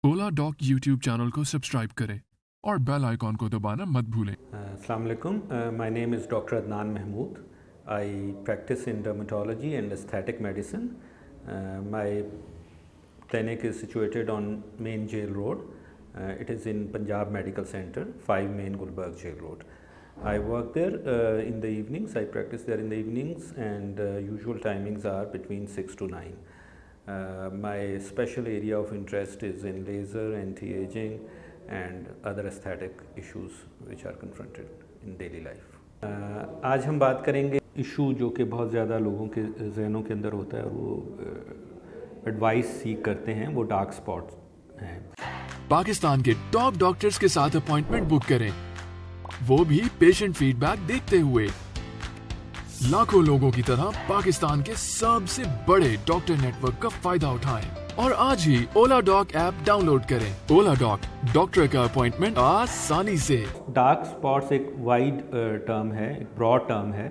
ओला dock YouTube channel को subscribe करें और बेल आइकॉन को दबाना मत भूलें। Assalamu alaikum. My name is Dr. Adnan Mahmood. I practice in dermatology and aesthetic medicine. My clinic is situated on Main Jail Road. It is in Punjab Medical Center, 5 Main Gulberg Jail Road. I work there in the evenings. I practice there in the evenings, and usual timings are between 6 to 9. My special area of interest is in laser, anti-aging and other aesthetic issues which are confronted in daily life. आज हम बात करेंगे issue जो कि बहुत ज़्यादा लोगों के जहनों के अंदर होता है और वो एडवाइस सीख करते हैं, वो डार्क स्पॉट्स हैं। पाकिस्तान के टॉप डॉक्टर्स के साथ अपॉइंटमेंट बुक करें, वो भी पेशेंट फीडबैक देखते हुए। लाखों लोगों की तरह पाकिस्तान के सबसे बड़े डॉक्टर नेटवर्क का फायदा उठाएं और आज ही ओला डॉक ऐप डाउनलोड करें। ओला डॉक, डॉक्टर का अपॉइंटमेंट आसानी से। डार्क स्पॉट्स एक वाइड टर्म है, एक ब्रॉड टर्म है,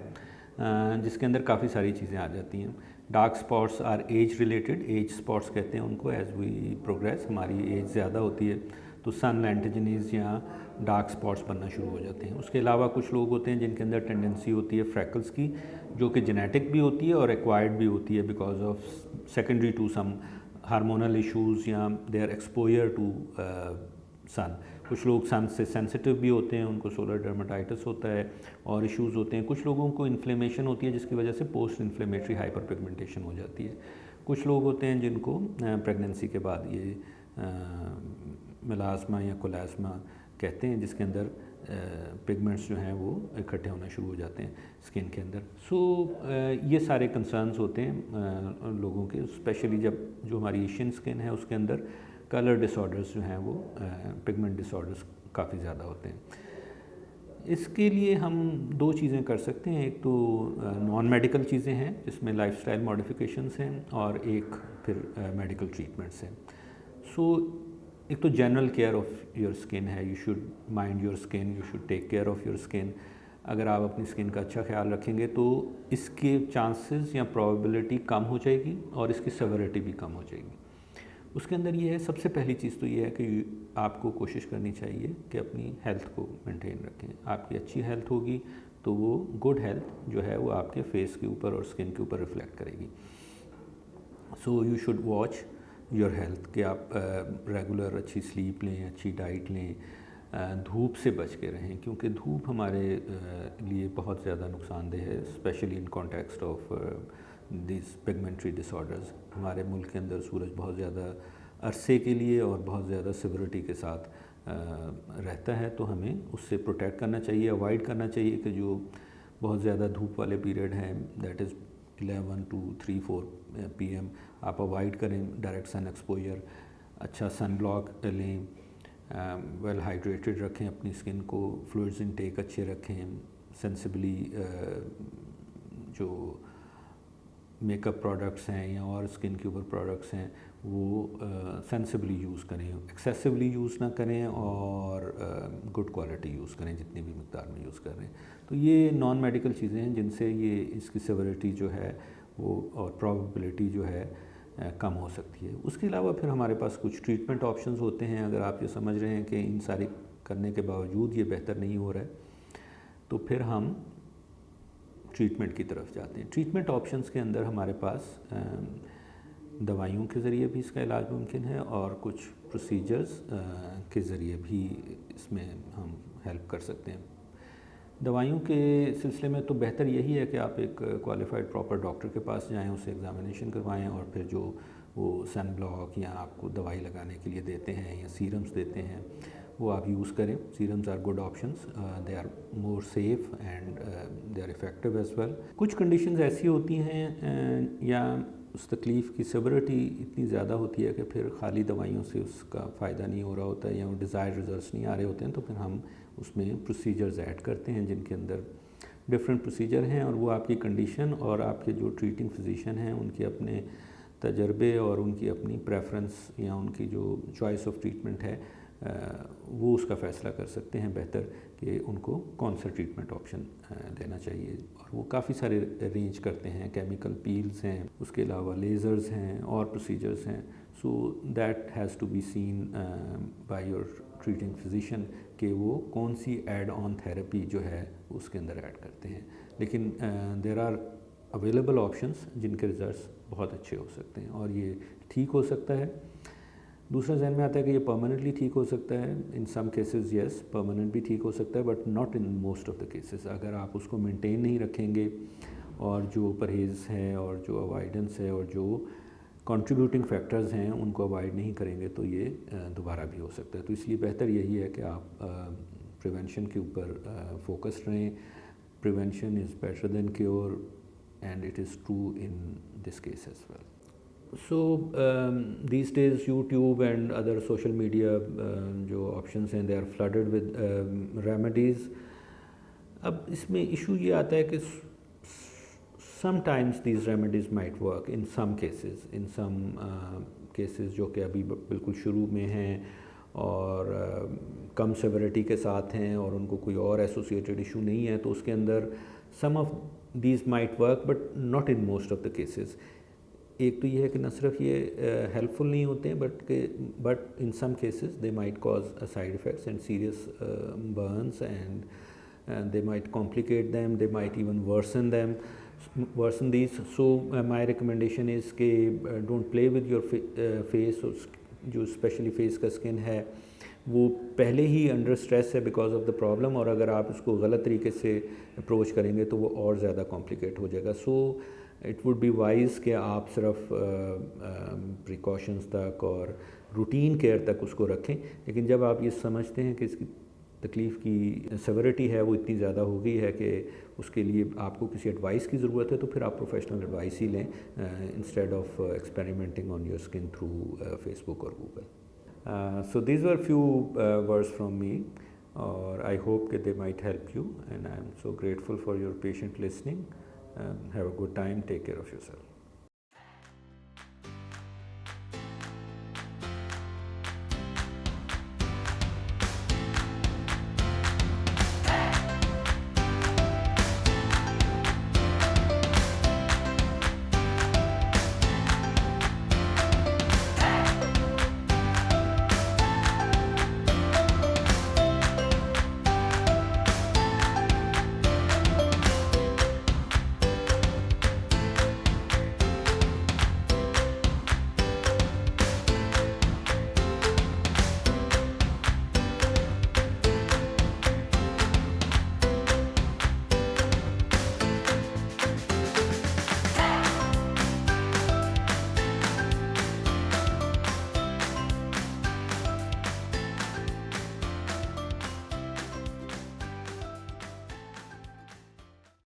जिसके अंदर काफ़ी सारी चीज़ें आ जाती हैं। Dark spots are age related, age spots कहते हैं उनको। एज वी प्रोग्रेस, हमारी एज ज़्यादा होती है तो सन एंटीजनीज या डार्क स्पॉट्स बनना शुरू हो जाते हैं। उसके अलावा कुछ लोग होते हैं जिनके अंदर टेंडेंसी होती है फ्रैकल्स की, जो कि जेनेटिक भी होती है और एक्वायर्ड भी होती है because of secondary to some hormonal issues या देयर एक्सपोजर टू सन। कुछ लोग सन से सेंसिटिव भी होते हैं, उनको सोलर डर्मेटाइटिस होता है और इश्यूज़ होते हैं। कुछ लोगों को इन्फ्लेमेशन होती है जिसकी वजह से पोस्ट इन्फ्लेमेटरी हाइपर पिगमेंटेशन हो जाती है। कुछ लोग होते हैं जिनको प्रेगनेंसी के बाद ये मेलास्मा या कोलास्मा कहते हैं, जिसके अंदर पिगमेंट्स जो हैं वो इकट्ठे होना शुरू हो जाते हैं स्किन के अंदर। ये सारे कंसर्न्स होते हैं लोगों के, स्पेशली जब जो हमारी एशियन स्किन है उसके अंदर कलर डिसऑर्डर्स जो हैं वो पिगमेंट डिसऑर्डर्स काफ़ी ज़्यादा होते हैं। इसके लिए हम दो चीज़ें कर सकते हैं। एक तो नॉन मेडिकल चीज़ें हैं जिसमें लाइफस्टाइल मॉडिफिकेशंस हैं और एक फिर मेडिकल ट्रीटमेंट्स हैं। एक तो general care of your skin है, you should mind your skin, you should take care of your skin. अगर आप अपनी स्किन का अच्छा ख्याल रखेंगे तो इसके चांसेस या प्रोबेबिलिटी कम हो जाएगी और इसकी सेवरिटी भी कम हो जाएगी। उसके अंदर ये है, सबसे पहली चीज़ तो ये है कि आपको कोशिश करनी चाहिए कि अपनी हेल्थ को मेंटेन रखें। आपकी अच्छी हेल्थ होगी तो वो गुड हेल्थ जो है वो आपके फेस के ऊपर और स्किन के ऊपर रिफ्लेक्ट करेगी। So you should watch your health कि आप रेगुलर अच्छी स्लीप लें, अच्छी डाइट लें, धूप से बच के रहें क्योंकि धूप हमारे लिए बहुत ज़्यादा नुकसानदेह है, specially in context of this pigmentary disorders. हमारे मुल्क के अंदर सूरज बहुत ज़्यादा अरसे के लिए और बहुत ज़्यादा सिविरिटी के साथ रहता है, तो हमें उससे प्रोटेक्ट करना चाहिए, अवॉइड करना चाहिए कि जो बहुत ज़्यादा धूप वाले पीरियड हैं, दैट इज़ 11 to 3-4 PM, आप अवॉइड करें डायरेक्ट सन एक्सपोजर। अच्छा सन ब्लॉक लें, वेल हाइड्रेटेड रखें अपनी स्किन को, फ्लूइड्स इनटेक अच्छे रखें, सेंसिबली जो मेकअप प्रोडक्ट्स हैं या और स्किन के ऊपर प्रोडक्ट्स हैं वो सेंसिबली यूज़ करें, एक्सेसिवली यूज़ ना करें और गुड क्वालिटी यूज़ करें जितनी भी मकदार में यूज़ कर रहे हैं। तो ये नॉन मेडिकल चीज़ें हैं जिनसे ये इसकी सेवरिटी जो है वो और प्रोबेबिलिटी जो है कम हो सकती है। उसके अलावा फिर हमारे पास कुछ ट्रीटमेंट ऑप्शंस होते हैं। अगर आप ये समझ रहे हैं कि इन सारी करने के बावजूद ये बेहतर नहीं हो रहा है तो फिर हम ट्रीटमेंट की तरफ जाते हैं। ट्रीटमेंट ऑप्शंस के अंदर हमारे पास दवाइयों के ज़रिए भी इसका इलाज मुमकिन है और कुछ प्रोसीजर्स के ज़रिए भी इसमें हम हेल्प कर सकते हैं। दवाइयों के सिलसिले में तो बेहतर यही है कि आप एक क्वालिफाइड प्रॉपर डॉक्टर के पास जाएं, उससे एग्ज़ामिनेशन करवाएं और फिर जो वो सन ब्लॉक या आपको दवाई लगाने के लिए देते हैं या सीरम्स देते हैं वो आप यूज़ करें। Serums are good options, they are more safe and they are effective as well. कुछ कंडीशंस ऐसी होती हैं या उस तकलीफ़ की सेवरिटी इतनी ज़्यादा होती है कि फिर खाली दवाइयों से उसका फ़ायदा नहीं हो रहा होता है या वो डिज़ायर्ड रिजल्ट्स नहीं आ रहे होते हैं, तो फिर हम उसमें प्रोसीजर्स ऐड करते हैं जिनके अंदर डिफरेंट प्रोसीजर हैं और वो आपकी कंडीशन और आपके जो ट्रीटिंग फिजिशियन हैं उनके अपने तजर्बे और उनकी अपनी प्रेफरेंस या उनकी जो चॉइस ऑफ ट्रीटमेंट है वो उसका फ़ैसला कर सकते हैं बेहतर कि उनको कौन सा ट्रीटमेंट ऑप्शन देना चाहिए। और वो काफ़ी सारे रेंज करते हैं, केमिकल पील्स हैं, उसके अलावा लेज़र्स हैं और प्रोसीजर्स हैं। So that has to be seen by your treating physician کہ وہ کون سی ایڈ آن تھیراپی جو ہے اس کے اندر ایڈ کرتے ہیں. لیکن دیر آر اویلیبل آپشنس جن کے ریزلٹس بہت اچھے ہو سکتے ہیں اور یہ ٹھیک ہو سکتا ہے. دوسرا ذہن میں آتا ہے کہ یہ پرماننٹلی ٹھیک ہو سکتا ہے. ان سم کیسز یس پرماننٹ بھی ٹھیک ہو سکتا ہے but not in most of the cases. اگر آپ اس کو مینٹین نہیں رکھیں گے اور جو پرہیز ہے اور جو اوائڈنس ہے اور جو کنٹریبیوٹنگ فیکٹرز ہیں ان کو اوائڈ نہیں کریں گے تو یہ دوبارہ بھی ہو سکتا ہے. تو اس لیے بہتر یہی ہے کہ آپ پریونشن کے اوپر فوکس رہیں. Prevention is better than cure and it is true in this case as well. So these days YouTube and other social media جو options ہیں they are flooded with remedies. اب اس میں ایشو یہ آتا ہے کہ sometimes these remedies might work in some cases جو کہ ابھی بالکل شروع میں ہیں اور کم سیورٹی کے ساتھ ہیں اور ان کو کوئی اور ایسوسیٹڈ ایشو نہیں ہے تو اس کے اندر some of these might work but not in most of the cases. ایک تو یہ ہے کہ نہ صرف یہ ہیلپ فل نہیں ہوتے ہیں but in some cases they might cause side effects and serious burns and they might complicate them, they might even worsen these. So my recommendation is کہ don't play with your face. جو especially face کا skin ہے وہ پہلے ہی under stress ہے because of the problem, اور اگر آپ اس کو غلط طریقے سے اپروچ کریں گے تو وہ اور زیادہ کمپلیکیٹ ہو جائے گا. So it would be wise کہ آپ صرف پریکاشنز تک اور روٹین کیئر تک اس کو رکھیں. لیکن جب آپ یہ سمجھتے ہیں کہ اس کی تکلیف کی سیورٹی ہے وہ اتنی زیادہ ہو گئی ہے کہ اس کے لیے آپ کو کسی ایڈوائس کی ضرورت ہے تو پھر آپ پروفیشنل ایڈوائس ہی لیں instead of experimenting on your skin through Facebook اور Google. So these were few words from me, or I hope that they might help you, and I am so grateful for your patient listening. Have a good time. Take care of yourself.